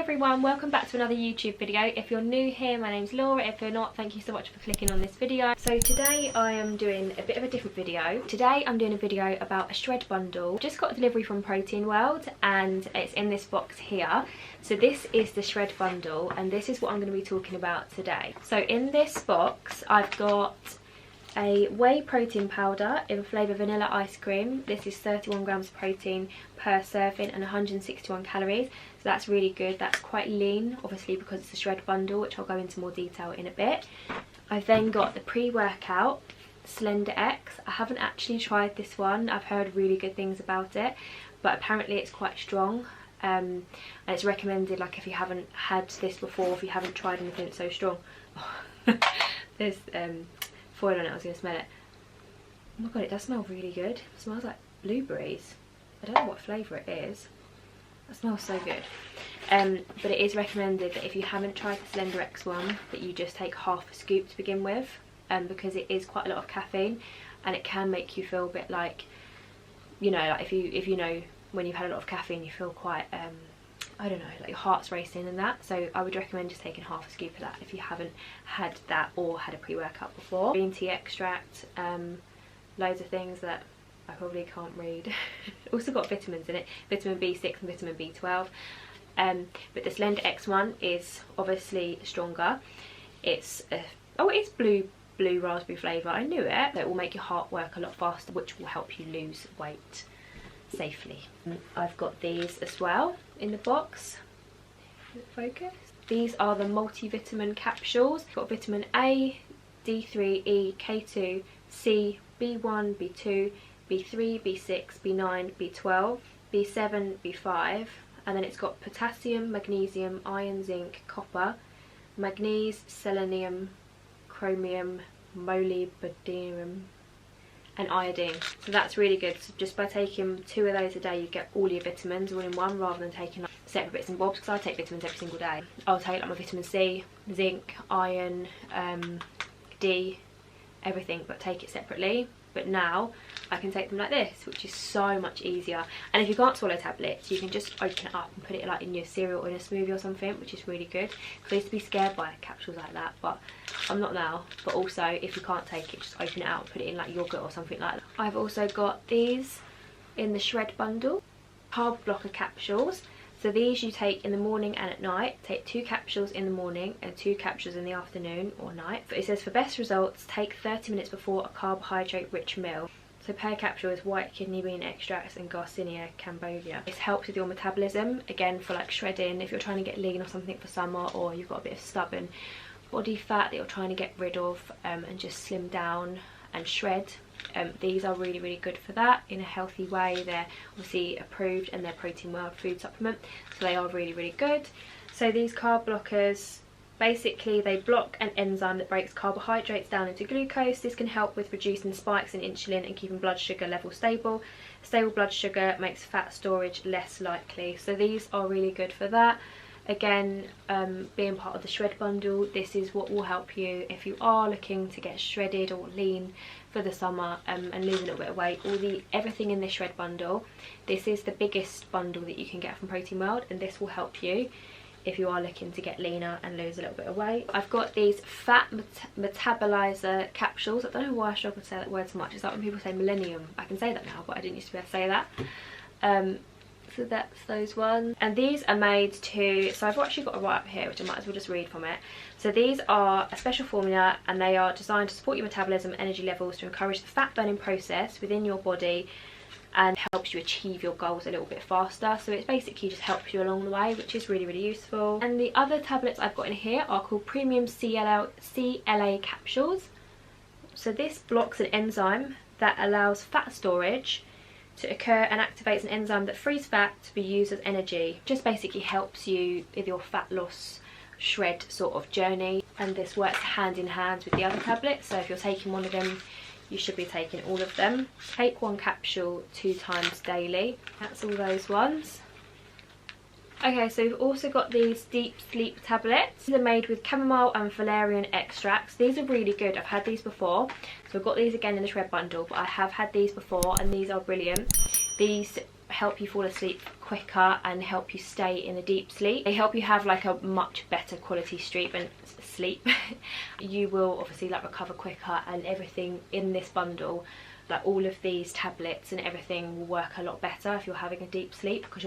everyone, welcome back to another YouTube video. If you're new here, my name's Laura. If you're not, thank you so much for clicking on this video. So today I am doing a bit of a different video. Today I'm doing a video about a shred bundle. Just got a delivery from Protein World and it's in this box here. So this is the shred bundle and this is what I'm going to be talking about today. So in this box I've got a whey protein powder in flavour vanilla ice cream. This is 31 grams of protein per serving and 161 calories. So that's really good. That's quite lean, obviously, because it's a shred bundle, which I'll go into more detail in a bit. I've then got the pre-workout Slender X. I haven't actually tried this one. I've heard really good things about it, but apparently it's quite strong. And it's recommended, like, if you haven't had this before, if you haven't tried anything so strong. There's foil on it, I was going to smell it. Oh my god, it does smell really good. It smells like blueberries. I don't know what flavour it is. It smells so good. But it is recommended that if you haven't tried the Slender X one, that you just take half a scoop to begin with, because it is quite a lot of caffeine and it can make you feel a bit like, you know, like if you know when you've had a lot of caffeine you feel quite I don't know, like your heart's racing and that. So I would recommend just taking half a scoop of that if you haven't had that or had a pre-workout before. Green tea extract, loads of things that I probably can't read. Also got vitamins in it, vitamin B6 and vitamin B12. But the Slender X one is obviously stronger. It's it's blue raspberry flavour. I knew it. It will make your heart work a lot faster, which will help you lose weight safely. I've got these as well in the box. Focus. These are the multivitamin capsules. Got vitamin A, D3, E, K2, C, B1, B2, B3, B6, B9, B12, B7, B5, and then it's got potassium, magnesium, iron, zinc, copper, manganese, selenium, chromium, molybdenum and iodine. So that's really good. So just by taking 2 of those a day you get all your vitamins all in one, rather than taking like separate bits and bobs, because I take vitamins every single day. I'll take like my vitamin C, zinc, iron, D, everything, but take it separately. But now I can take them like this, which is so much easier. And if you can't swallow tablets, you can just open it up and put it like in your cereal or in a smoothie or something, which is really good. Because I used to be scared by capsules like that, but I'm not now. But also, if you can't take it, just open it out and put it in like yogurt or something like that. I've also got these in the shred bundle, Carb Blocker capsules. So these you take in the morning and at night. Take 2 capsules in the morning and 2 capsules in the afternoon or night. It says for best results, take 30 minutes before a carbohydrate rich meal. So per capsule is white kidney bean extracts and Garcinia cambogia. This helps with your metabolism, again for like shredding, if you're trying to get lean or something for summer, or you've got a bit of stubborn body fat that you're trying to get rid of and just slim down and shred. These are really, really good for that in a healthy way. They're obviously approved and they're Protein World food supplement, so they are really, really good. So these carb blockers, basically they block an enzyme that breaks carbohydrates down into glucose. This can help with reducing spikes in insulin and keeping blood sugar levels stable. Stable blood sugar makes fat storage less likely, so these are really good for that. Again, being part of the shred bundle, this is what will help you if you are looking to get shredded or lean for the summer and lose a little bit of weight. Everything in this shred bundle, this is the biggest bundle that you can get from Protein World, and this will help you if you are looking to get leaner and lose a little bit of weight. I've got these fat metabolizer capsules. I don't know why I struggle to say that word so much. It's like when people say millennium. I can say that now, but I didn't used to be able to say that. So that's those ones, and these are made to, so I've actually got a write up here which I might as well just read from it. So these are a special formula and they are designed to support your metabolism and energy levels, to encourage the fat burning process within your body and helps you achieve your goals a little bit faster. So it's basically just helps you along the way, which is really, really useful. And the other tablets I've got in here are called premium CLA capsules. So this blocks an enzyme that allows fat storage to occur and activates an enzyme that frees fat to be used as energy. Just basically helps you with your fat loss shred sort of journey, and this works hand in hand with the other tablets. So if you're taking one of them, you should be taking all of them. Take 1 capsule 2 times daily. That's all those ones. Okay, so we've also got these deep sleep tablets. These are made with chamomile and valerian extracts. These are really good. I've had these before. So I've got these again in the shred bundle, but I have had these before and these are brilliant. These help you fall asleep quicker and help you stay in a deep sleep. They help you have like a much better quality sleep. You will obviously like recover quicker, and everything in this bundle, like all of these tablets and everything, will work a lot better if you're having a deep sleep, because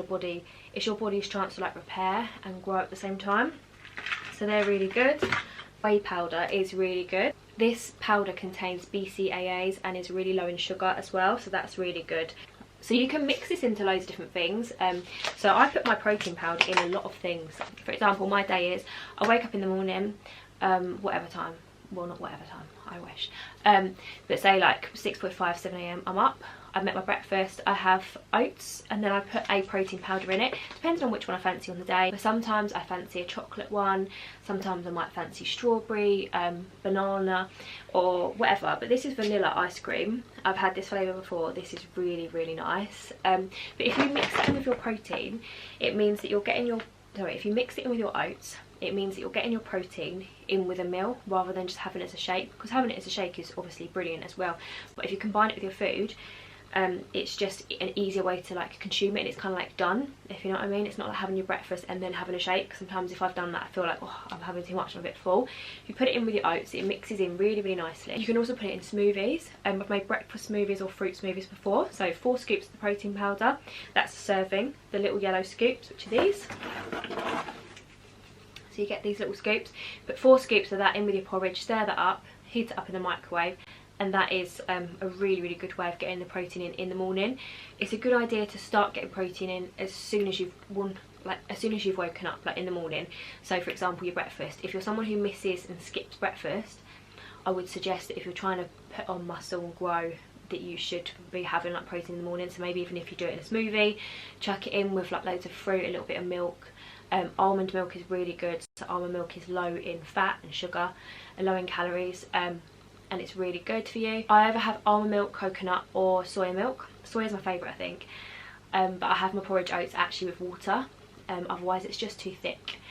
it's your body's chance to like repair and grow at the same time. So they're really good. Whey powder is really good. This powder contains BCAAs and is really low in sugar as well, so that's really good. So you can mix this into loads of different things. So I put my protein powder in a lot of things. For example, my day is I wake up in the morning, whatever time, well not whatever time, I wish, but say like 6:45, 7 AM, I'm up, I've met my breakfast, I have oats, and then I put a protein powder in it, depending on which one I fancy on the day. But sometimes I fancy a chocolate one, sometimes I might fancy strawberry, banana, or whatever. But this is vanilla ice cream. I've had this flavour before. This is really, really nice. But if you mix it in with your protein, it means that you're getting your, if you mix it in with your oats, it means that you're getting your protein in with a meal rather than just having it as a shake, because having it as a shake is obviously brilliant as well. But if you combine it with your food, it's just an easier way to like consume it, and it's kind of like done, if you know what I mean. It's not like having your breakfast and then having a shake. Sometimes if I've done that, I feel like, oh, I'm having too much, I'm a bit full. If you put it in with your oats, it mixes in really, really nicely. You can also put it in smoothies. I've made breakfast smoothies or fruit smoothies before. So 4 scoops of the protein powder, that's a serving. The little yellow scoops, which are these. So you get these little scoops, put 4 scoops of that in with your porridge, stir that up, heat it up in the microwave, and that is a really, really good way of getting the protein in the morning. It's a good idea to start getting protein in as soon as you've woken up, like in the morning. So for example, your breakfast, if you're someone who misses and skips breakfast, I would suggest that if you're trying to put on muscle and grow, that you should be having like protein in the morning. So maybe even if you do it in a smoothie, chuck it in with like loads of fruit, a little bit of milk. Almond milk is really good. So almond milk is low in fat and sugar and low in calories, and it's really good for you. I either have almond milk, coconut or soy milk. Soy is my favourite, I think, but I have my porridge oats actually with water, otherwise it's just too thick.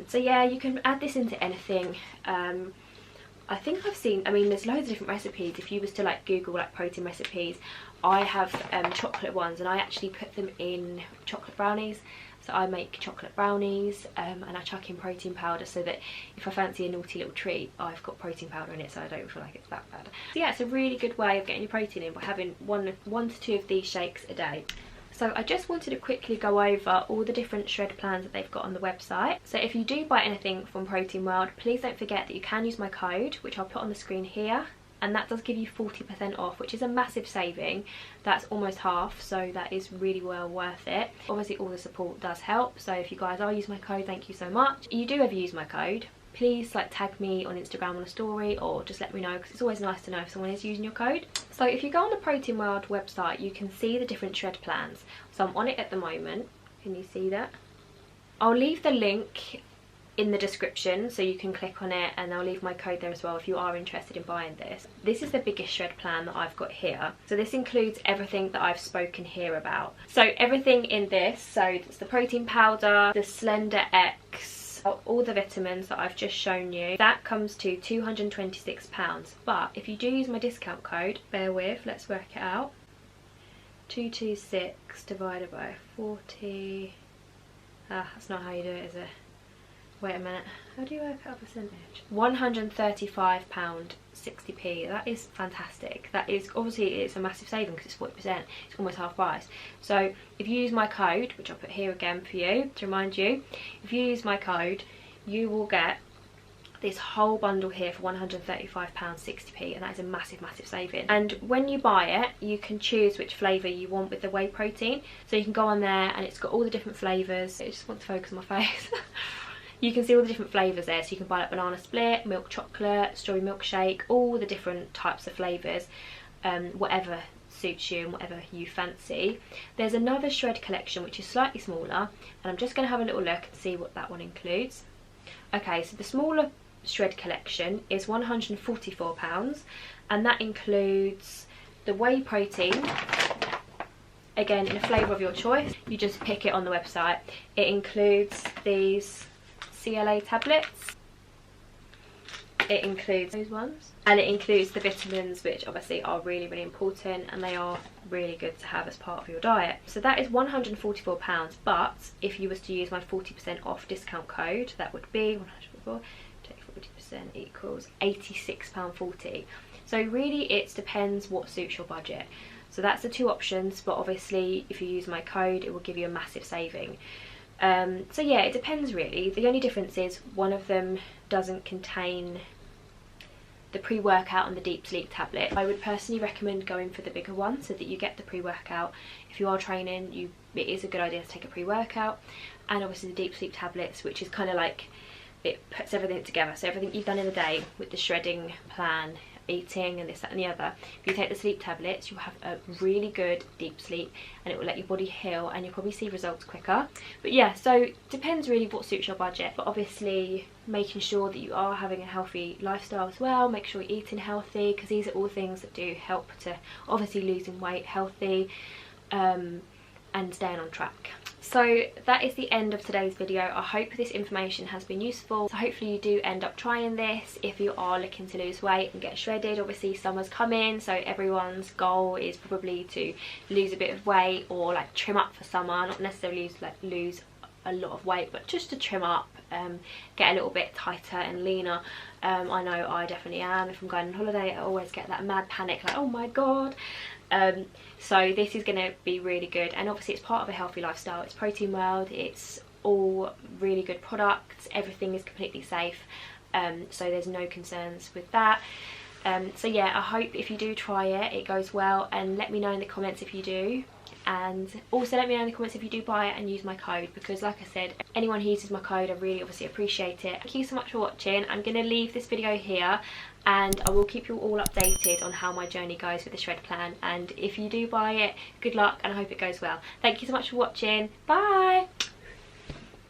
So yeah, you can add this into anything. I think I've seen, I mean, there's loads of different recipes. If you was to like Google like protein recipes, I have chocolate ones, and I actually put them in chocolate brownies. So I make chocolate brownies, and I chuck in protein powder so that if I fancy a naughty little treat, I've got protein powder in it, so I don't feel like it's that bad. So yeah, it's a really good way of getting your protein in by having one to two of these shakes a day. So I just wanted to quickly go over all the different shred plans that they've got on the website. So if you do buy anything from Protein World, please don't forget that you can use my code, which I'll put on the screen here. And that does give you 40% off, which is a massive saving. That's almost half, so that is really well worth it. Obviously all the support does help, so if you guys are using my code, thank you so much. If you do ever use my code, please like tag me on Instagram on a story, or just let me know, because it's always nice to know if someone is using your code. So if you go on the Protein World website, you can see the different shred plans. So I'm on it at the moment. Can you see that? I'll leave the link in the description so you can click on it, and I'll leave my code there as well if you are interested in buying this. This is the biggest shred plan that I've got here. So this includes everything that I've spoken here about. So everything in this, so it's the protein powder, the Slender X, all the vitamins that I've just shown you, that comes to £226. But if you do use my discount code, bear with, let's work it out. 226 divided by 40, that's not how you do it, is it? Wait a minute, how do you work out percentage? £135.60p. That is fantastic. That is, obviously it's a massive saving because it's 40%. It's almost half price. So if you use my code, which I'll put here again for you to remind you, if you use my code, you will get this whole bundle here for £135.60p, and that is a massive, massive saving. And when you buy it, you can choose which flavour you want with the whey protein. So you can go on there and it's got all the different flavours. I just want to focus on my face. You can see all the different flavours there, so you can buy like banana split, milk chocolate, strawberry milkshake, all the different types of flavours, whatever suits you and whatever you fancy. There's another shred collection which is slightly smaller, and I'm just going to have a little look and see what that one includes. Okay, so the smaller shred collection is £144, and that includes the whey protein, again in a flavour of your choice. You just pick it on the website. It includes these CLA tablets, it includes those ones, and it includes the vitamins, which obviously are really, really important, and they are really good to have as part of your diet. So that is £144, but if you was to use my 40% off discount code, that would be 144 take 40% equals £86.40. So really it depends what suits your budget. So that's the two options, but obviously if you use my code it will give you a massive saving. So yeah, it depends really. The only difference is one of them doesn't contain the pre-workout and the deep sleep tablet. I would personally recommend going for the bigger one so that you get the pre-workout. If you are training, it is a good idea to take a pre-workout, and obviously the deep sleep tablets, which is kind of like, it puts everything together. So everything you've done in the day with the shredding plan, eating and this, that and the other, if you take the sleep tablets you'll have a really good deep sleep and it will let your body heal and you'll probably see results quicker. But yeah, so depends really what suits your budget, but obviously making sure that you are having a healthy lifestyle as well. Make sure you're eating healthy, because these are all things that do help to obviously losing weight healthy and staying on track. So that is the end of today's video. I hope this information has been useful. So hopefully you do end up trying this if you are looking to lose weight and get shredded. Obviously summer's coming, so everyone's goal is probably to lose a bit of weight or like trim up for summer, not necessarily lose a lot of weight, but just to trim up, get a little bit tighter and leaner. I know I definitely am. If I'm going on holiday I always get that mad panic, like oh my god. So this is going to be really good, and obviously it's part of a healthy lifestyle. It's Protein World, it's all really good products, everything is completely safe, so there's no concerns with that. So yeah, I hope if you do try it, it goes well, and let me know in the comments if you do. And also let me know in the comments if you do buy it and use my code, because like I said, anyone who uses my code I really obviously appreciate it. Thank you so much for watching. I'm going to leave this video here and I will keep you all updated on how my journey goes with the shred plan, and if you do buy it, good luck and I hope it goes well. Thank you so much for watching. Bye.